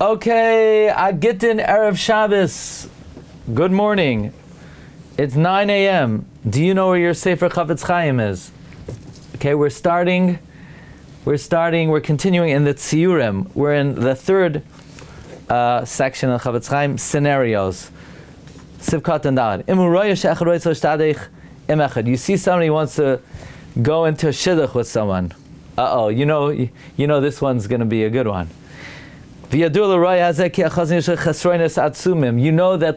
Okay, Agitin Erev Shabbos. Good morning. It's 9 a.m. Do you know where your Sefer Chofetz Chaim is? Okay, we're continuing in the shiurim. We're in the third section of Chofetz Chaim, Senarios. Sivkat and Dad. You see somebody wants to go into a Shidduch with someone. You know this one's going to be a good one. You know that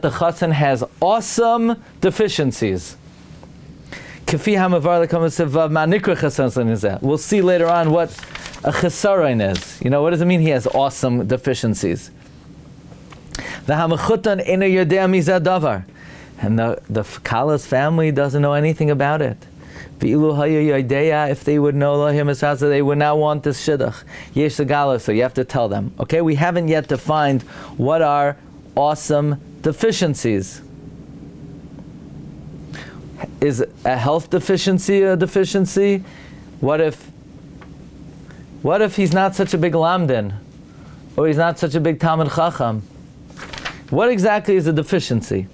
the chassan has awesome deficiencies. We'll see later on what a chesaron is. You know, what does it mean he has awesome deficiencies? And the Kala's family doesn't know anything about it. If they would know him, they would not want this shidduch. Yesh Gala, so you have to tell them. Okay, we haven't yet defined what are awesome deficiencies. Is a health deficiency a deficiency? What if he's not such a big lamdin, or he's not such a big Talmid Chacham? What exactly is a deficiency?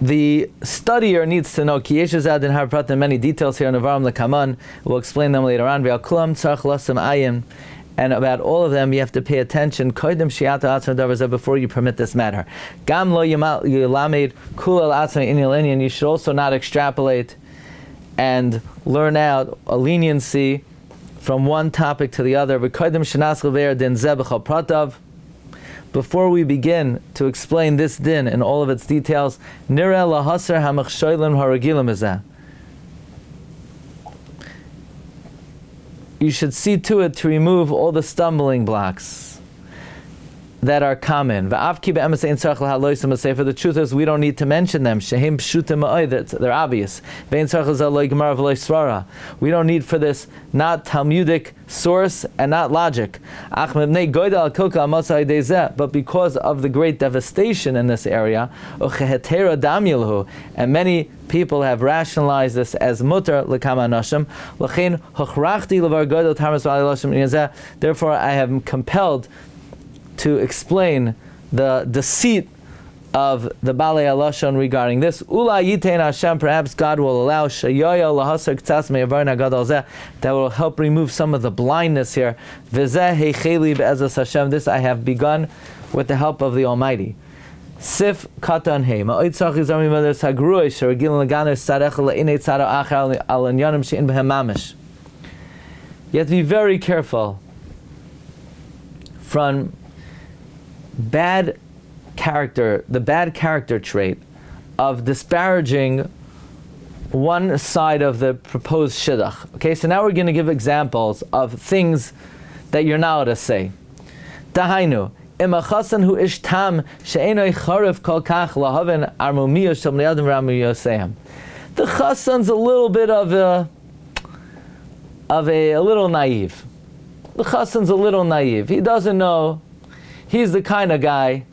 The studier needs to know many details here in Avaram Lekaman. We'll explain them later on. And about all of them, you have to pay attention before you permit this matter. You should also not extrapolate and learn out a leniency from one topic to the other. Before we begin to explain this din in all of its details, you should see to it to remove all the stumbling blocks that are common. The truth is, we don't need to mention them. They're obvious. We don't need for this not Talmudic source and not logic. But because of the great devastation in this area, and many people have rationalized this as mutar lekama nashim. Therefore, I am compelled to explain the deceit of the Balei Alashon regarding this. Perhaps God will allow that will help remove some of the blindness here. This I have begun with the help of the Almighty. Sif katan hey. You have to be very careful from the bad character trait of disparaging one side of the proposed shidduch. Okay, so now we're going to give examples of things that you're not allowed to say. Dahainu, imachasan hu ish tam she'enoi charif kol kach lahaven armumiyos shel bnei adam v'armumiyosayim. The chasan's a little bit of a little naive. The chasan's a little naive. He doesn't know. He's the kind of guy.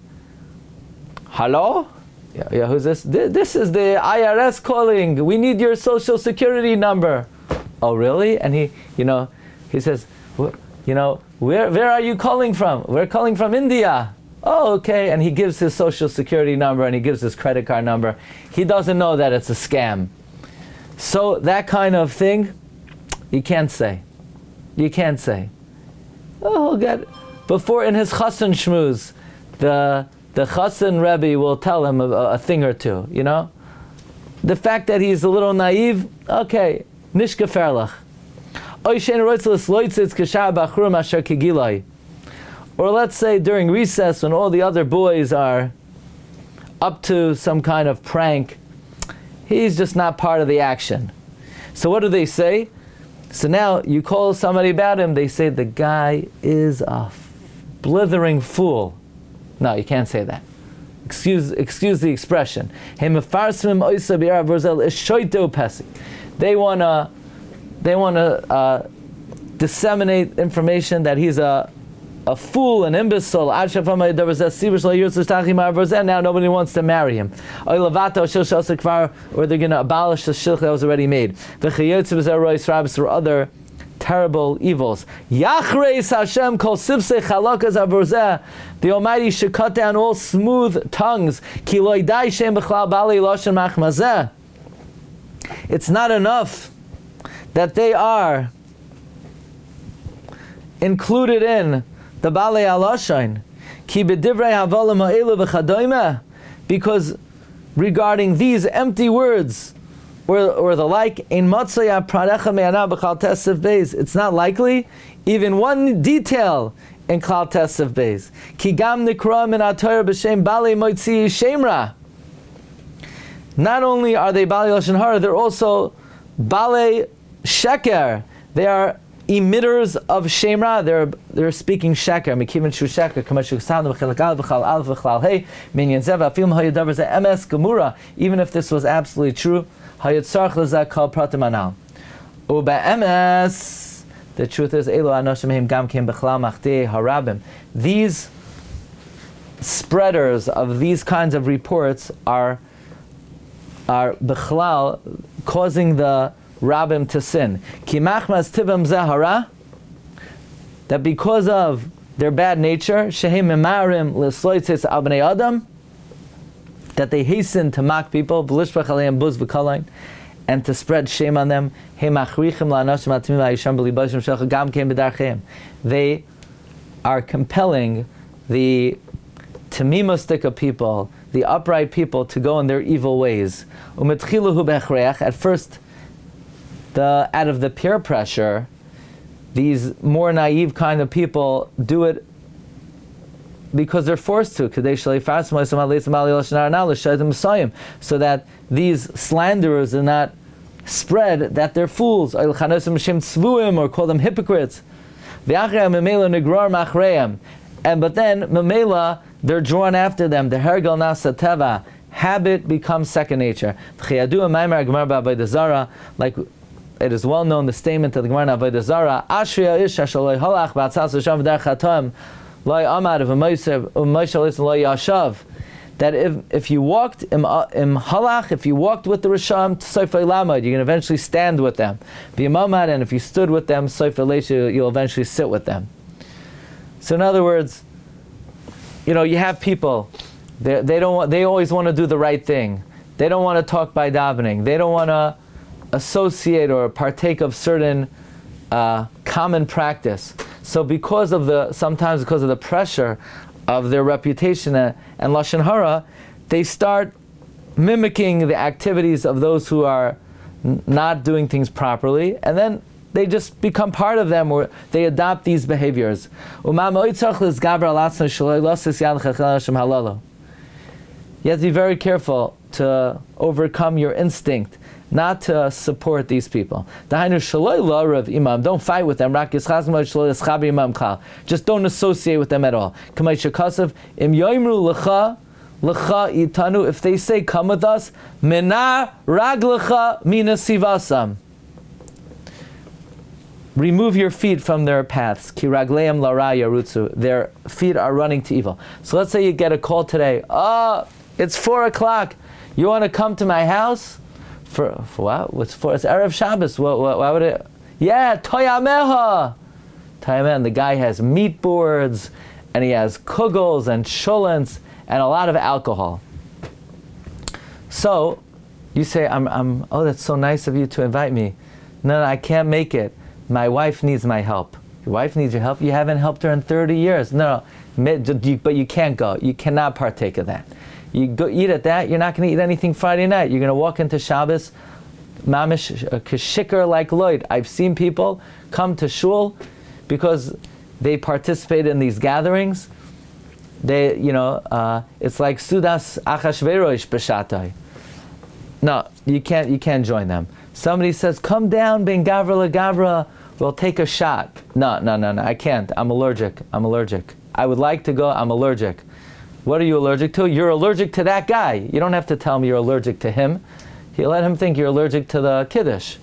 Hello? Yeah, who's this? This is the IRS calling. We need your social security number. Oh, really? And he says, where are you calling from? We're calling from India. Oh, okay. And he gives his social security number and he gives his credit card number. He doesn't know that it's a scam. So that kind of thing, you can't say. You can't say. Oh, God. Before in his chassan shmuz, the chassan Rebbe will tell him a thing or two, you know? The fact that he's a little naive, okay, nish geferlach. Or let's say during recess when all the other boys are up to some kind of prank, he's just not part of the action. So what do they say? So now you call somebody about him, they say the guy is a blithering fool. No, you can't say that. Excuse the expression. They wanna disseminate information that he's a fool, an imbecile. Now nobody wants to marry him. Or they're going to abolish the shidduch that was already made. Or other terrible evils. Yachreis Hashem kol sivsei chalakas avurzeh. The Almighty should cut down all smooth tongues. Ki lo yidai shem b'chlal balei lashon machmazeh. It's not enough that they are included in the balei alashon. Ki b'divrei havolim ha'elu v'chadoymeh. Because regarding these empty words, or the like, in matzaya pradecha me'ana b'chal tesiv beis, it's not likely even one detail in klal tesiv beis. Ki gam nikra min haTorah b'shem balei moitzi shemra. Not only are they balei lashon hara, they're also balei sheker. They are emitters of shemra. They're speaking sheker. Mikiven shu sheker kamashu ksad v'chelak al v'chal al v'chal hey minyan zeva film hayadavar ze ms gemura. Even if this was absolutely true. Hayatzarch lezak kal pratim anal. Uba ms. The truth is, elo anoshim him gam kim b'chlal machtei harabim. These spreaders of these kinds of reports are b'chlal causing the rabbim to sin. Ki machmas tivam zehara. That because of their bad nature, shehem memarim l'sloitzes al bnei adam. That they hasten to mock people, and to spread shame on them. They are compelling the tamimustic of people, the upright people, to go in their evil ways. At first, out of the peer pressure, these more naive kind of people do it because they're forced to, so that these slanderers do not spread that they're fools, or call them hypocrites. But then, memela, they're drawn after them. The hergel nasa teva, habit becomes second nature. Like it is well known, the statement of the Gemara Avodah Zarah, Ashriya isha shaloi halach ba'atzas l'sham v'der chatam. That if you walked im halach, if you walked with the Risham to Sofer Lamad, you can eventually stand with them. And if you stood with them, Sofer Leisha, you'll eventually sit with them. So in other words, you have people, they always want to do the right thing. They don't want to talk by davening. They don't want to associate or partake of certain common practice. So sometimes because of the pressure of their reputation and lashon hara, they start mimicking the activities of those who are not doing things properly, and then they just become part of them, or they adopt these behaviors. You have to be very careful to overcome your instinct not to support these people. Don't fight with them. Just don't associate with them at all. If they say, come with us, remove your feet from their paths. Their feet are running to evil. So let's say you get a call today. It's 4 o'clock. You want to come to my house? For what? What's for? It's Erev Shabbos. Why would it? Yeah, Toyameha. Toyameha. The guy has meat boards, and he has kugels and sholents and a lot of alcohol. So you say, oh, that's so nice of you to invite me. No, I can't make it. My wife needs my help. Your wife needs your help? You haven't helped her in 30 years. No, but you can't go. You cannot partake of that. You go eat at that, you're not going to eat anything Friday night. You're going to walk into Shabbos, mamish, kashikar like Lloyd. I've seen people come to shul because they participate in these gatherings. They, it's like Sudas Achashverosh B'shatai. No, you can't join them. Somebody says, come down, Ben Gavra LeGavra, we'll take a shot. No, I can't. I'm allergic. I would like to go, I'm allergic. What are you allergic to? You're allergic to that guy. You don't have to tell me you're allergic to him. You let him think you're allergic to the kiddush.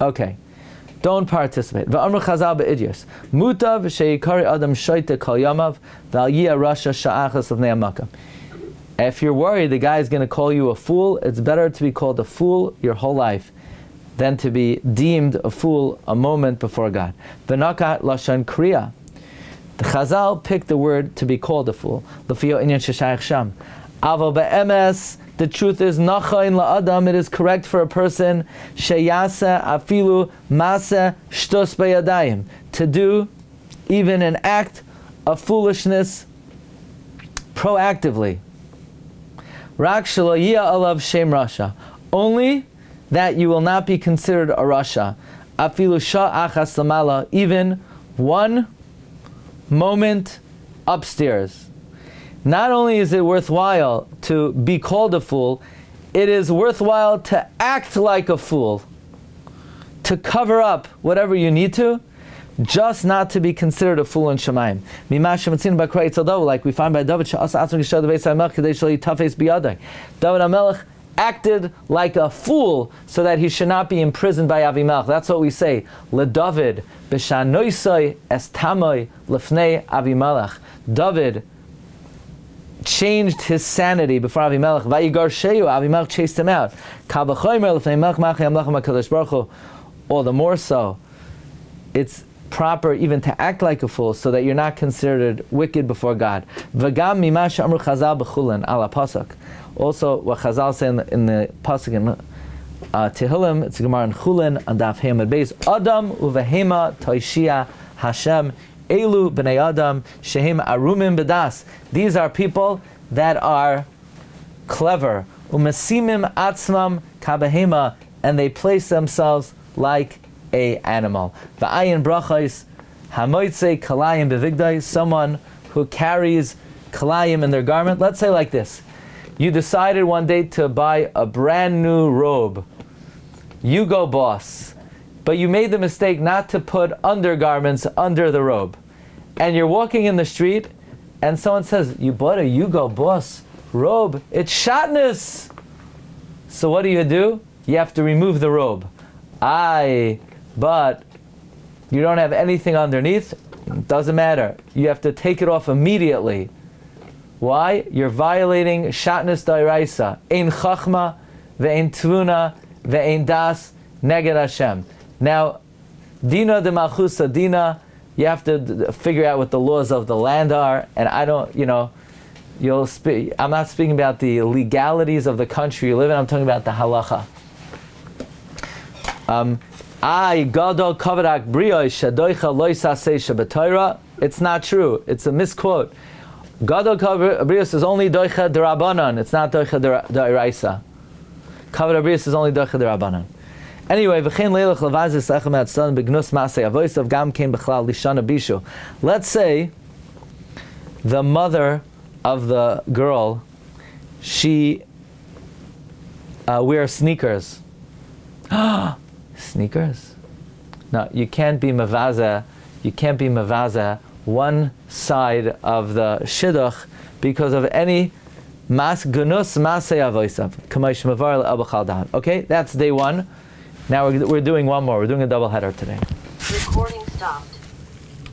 Okay. Don't participate. V'amr chazal be'idyos. Mutav she'yikari adam shoyte kol yamav v'al yiyah rasha sha'achas of ne'amakam. If you're worried the guy is going to call you a fool, it's better to be called a fool your whole life. than to be deemed a fool a moment before God. V'nakat lashon kriya. The Chazal picked the word to be called a fool. L'fiyo inyan sheshayach sham. Aval be'emes, the truth is, nachayin la'adam, it is correct for a person, sheyase afilu mase shtos beyadayim, to do even an act of foolishness proactively. Rak shelo yia alav shem rasha, only that you will not be considered a rasha. Afilu shah achas lamala, even one moment upstairs. Not only is it worthwhile to be called a fool, it is worthwhile to act like a fool, to cover up whatever you need to, just not to be considered a fool in Shemaim. Like we find by David, David HaMelech acted like a fool so that he should not be imprisoned by Avimelech. That's what we say. LeDavid b'shanoisai estamoi lefnei Avimelech. David changed his sanity before Avimelech. Vayigar sheyu, Avimelech chased him out. Kabachoymer lefnei Melech Machai Amlechem HaKadosh Baruch Hu. All the more so, it's proper even to act like a fool so that you're not considered wicked before God. V'gam mima she'amru Chazal b'chulin ala pasuk. Also, what Chazal say in the pasuk in Tehillim, it's a Gemara in Chulin on Daf Hamad Beis. Adam uvehema toishia Hashem elu b'nei Adam shehem arumim b'das. These are people that are clever. Umesimim atzmam kabehema, and they place themselves like a animal. V'ayin brachos hamoitze kalayim bevigdai, someone who carries kalayim in their garment. Let's say like this. You decided one day to buy a brand new robe. You go boss. But you made the mistake not to put undergarments under the robe. And you're walking in the street and someone says, you bought a You Go Boss robe. It's shatnez. So what do? You have to remove the robe. But you don't have anything underneath. It doesn't matter. You have to take it off immediately. Why? You're violating shatnez d'oraisa. Ein chachma, ve'ein tvuna, ve'ein das, neged Hashem. Now, dina de malchusa dina, you have to figure out what the laws of the land are, and I don't, I'm not speaking about the legalities of the country you live in, I'm talking about the halacha. It's not true. It's a misquote. Gadol Kabrius is only doicha derabanan. It's not doicha deraisa. Kavod Abrius is only doicha derabanan. Anyway, v'chein leilach levazis lechem atzlan begnus masei avoisav gam kein bechlal lishana bishu. Let's say the mother of the girl, she wears sneakers. Sneakers? No, you can't be mavaza. You can't be mavaza one side of the Shidduch because of any mas gunus masei avoisav. K'maish mavar le'abachal dahan. Okay, that's day one. Now we're doing one more. We're doing a double header today. Recording stopped.